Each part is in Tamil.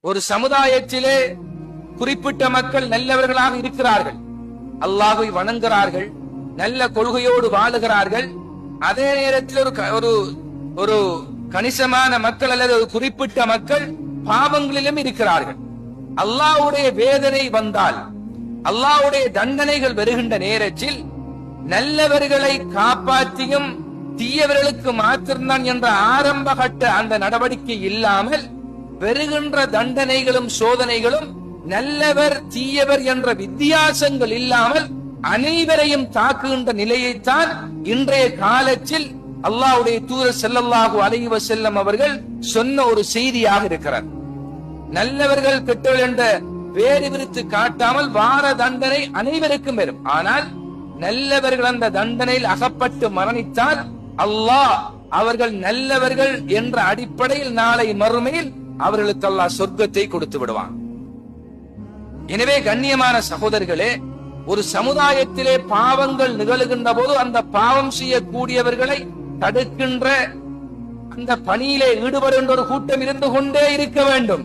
ஒரு சமுதாயத்திலே குறிப்பிட்ட மக்கள் நல்லவர்களாக இருக்கிறார்கள், அல்லாஹ்வை வணங்குகிறார்கள், நல்ல கொள்கையோடு வாழுகிறார்கள். அதே நேரத்தில் ஒரு கணிசமான மக்கள் அல்லது ஒரு குறிப்பிட்ட மக்கள் பாவங்களிலும் இருக்கிறார்கள். அல்லாஹ்வுடைய வேதனை வந்தால், அல்லாஹ்வுடைய தண்டனைகள் வருகின்ற நேரத்தில் நல்லவர்களை காப்பாற்றியும் தீயவர்களுக்கு மாத்திருந்தான் என்ற ஆரம்ப கட்ட அந்த நடவடிக்கை இல்லாமல் வருகின்ற தண்டனைகளும் சோதனைகளும் நல்லவர் தீயவர் என்ற வித்தியாசங்கள் இல்லாமல் அனைவரையும் தாக்குகின்ற நிலையைத்தான் இன்றைய காலத்தில் அல்லாஹ்வுடைய தூதர் ஸல்லல்லாஹு அலைஹி வஸல்லம் அவர்கள் சொன்ன ஒரு செய்தியாக இருக்கிறார். நல்லவர்கள் கெட்டவர்கள் என்ற வேறு விரித்து காட்டாமல் வார தண்டனை அனைவருக்கும் வரும். ஆனால் நல்லவர்கள் அந்த தண்டனையில் அகப்பட்டு மரணித்தால் அல்லாஹ் அவர்கள் நல்லவர்கள் என்ற அடிப்படையில் நாளை மறுமையில் அவர்களுக்கு அல்லாஹ் சொர்க்கத்தை கொடுத்து விடுவான். எனவே கண்ணியமான சகோதரர்களே, ஒரு சமுதாயத்திலே பாவங்கள் நிகழுகின்ற போது அந்த பாவம் செய்யக்கூடியவர்களை தடுக்கின்ற அந்த பணியிலே ஈடுபடுகின்ற ஒரு கூட்டம் இருந்து கொண்டே இருக்க வேண்டும்.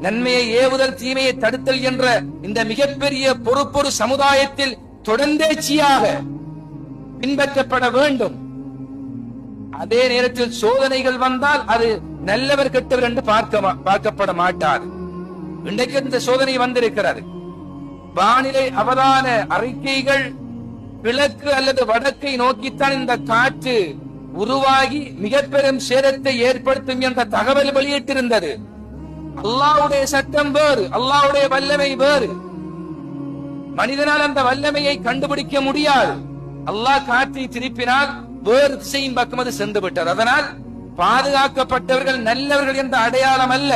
நன்மையை ஏவுதல் தீமையை தடுத்தல் என்ற இந்த மிகப்பெரிய பொறுப்பொரு சமுதாயத்தில் தொடர்ந்தேச்சியாக பின்பற்றப்பட வேண்டும். அதே நேரத்தில் சோதனைகள் வந்தால் அது நல்லவர் கெட்டவர் என்று பார்க்கப்பட மாட்டார். இன்றைக்கு இந்த சோதனை வந்திருக்கிறது. வானிலை அவதான அறிக்கைகள் கிழக்கு அல்லது வடக்கை நோக்கித்தான் இந்த காற்று உருவாகி மிக பெரும் சேதத்தை ஏற்படுத்தும் என்ற தகவல் வெளியிட்டிருந்தது. அல்லாஹ்வுடைய சட்டம் வேறு, அல்லாஹ்வுடைய வல்லமை வேறு. மனிதனால் அந்த வல்லமையை கண்டுபிடிக்க முடியாது. அல்லாஹ் காற்றை திருப்பினால் வேறு திசையின் பக்கம் அது சென்று விட்டார். அதனால் பாதுகாக்கப்பட்டவர்கள் நல்லவர்கள் என்ற அடையாளம் அல்ல.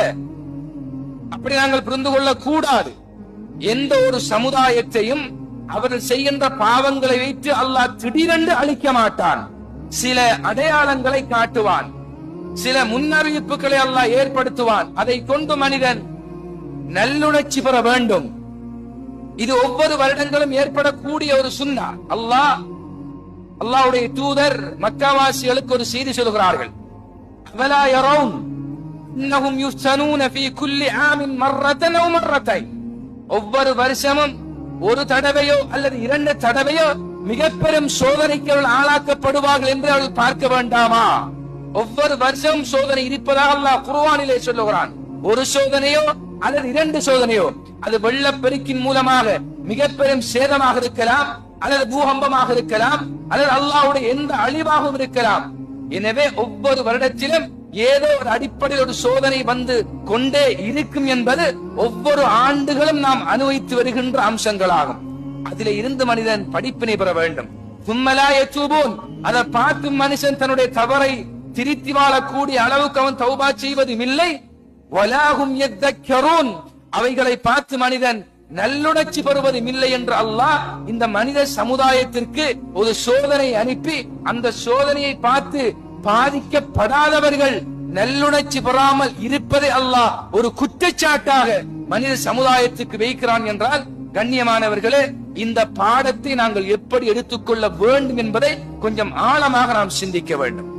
அப்படி நாங்கள் புரிந்து கொள்ள கூடாது. எந்த ஒரு சமுதாயத்தையும் அவர்கள் செய்கின்ற பாவங்களை வைத்து அல்லாஹ் திடீரென்று அழிக்க மாட்டான். சில அடையாளங்களை காட்டுவான், சில முன்னறிவிப்புகளை அல்லாஹ் ஏற்படுத்துவான். அதை கொண்டு மனிதன் நல்லுணர்ச்சி பெற வேண்டும். இது ஒவ்வொரு வருடங்களும் ஏற்படக்கூடிய ஒரு சுன்னா. அல்லாஹ்வுடைய தூதர் மக்காவாசிகளுக்கு ஒரு செய்தி சொல்கிறார்கள். அவலா யரவுன் இன்னஹும் யுஃப்தனூன ஃபீ குல்லி ஆமின் மர்ரத்தன் அவ் மர்ரத்தைன். ஒவ்வொரு வருஷமும் ஒரு தடவையோ அல்லது இரண்டு தடவையோ மிக பெரும் சோதனைக்கு அவர்கள் ஆளாக்கப்படுவார்கள் என்று அவர்கள் பார்க்க வேண்டாமா? ஒவ்வொரு வருஷமும் சோதனை இருப்பதாக அல்லாஹ் குர்ஆனிலே சொல்லுகிறான். ஒரு சோதனையோ அல்லது இரண்டு சோதனையோ, அது வெள்ளப்பெருக்கின் மூலமாக மிக பெரும் சேதமாக இருக்கலாம், அல்லது பூகம்பமாக இருக்கலாம், அல்லது அல்லாஹ்வுடைய எந்த அழிவாகவும் இருக்கலாம். எனவே ஒவ்வொரு வருடத்திலும் ஏதோ ஒரு அடிப்படையில் ஒரு சோதனை வந்து கொண்டே இருக்கும் என்பது ஒவ்வொரு ஆண்டுகளும் நாம் அனுபவித்து வருகின்ற அம்சங்களாகும். அதிலே இருந்து மனிதன் படிப்பினை பெற வேண்டும். சும்மலா யதூபூன், அதை பார்த்து மனுஷன் தன்னுடைய தவறை திருத்தி வாழக்கூடிய அளவுக்கு அவன் தௌபா செய்வதும் இல்லை. வலாஹும் யதக்கரூன், அவைகளை பார்த்து மனிதன் நல்லுணர்ச்சி பெறுவதும் இல்லை என்று அல்லாஹ் இந்த மனித சமுதாயத்திற்கு ஒரு சோதனை அனுப்பி அந்த சோதனையை பார்த்து பாதிக்கப்படாதவர்கள் நல்லுணர்ச்சி பெறாமல் இருப்பதை அல்லாஹ் ஒரு குற்றச்சாட்டாக மனித சமுதாயத்துக்கு வைக்கிறான் என்றால், கண்ணியமானவர்களே, இந்த பாடத்தை நாங்கள் எப்படி எடுத்துக்கொள்ள வேண்டும் என்பதை கொஞ்சம் ஆழமாக நாம் சிந்திக்க வேண்டும்.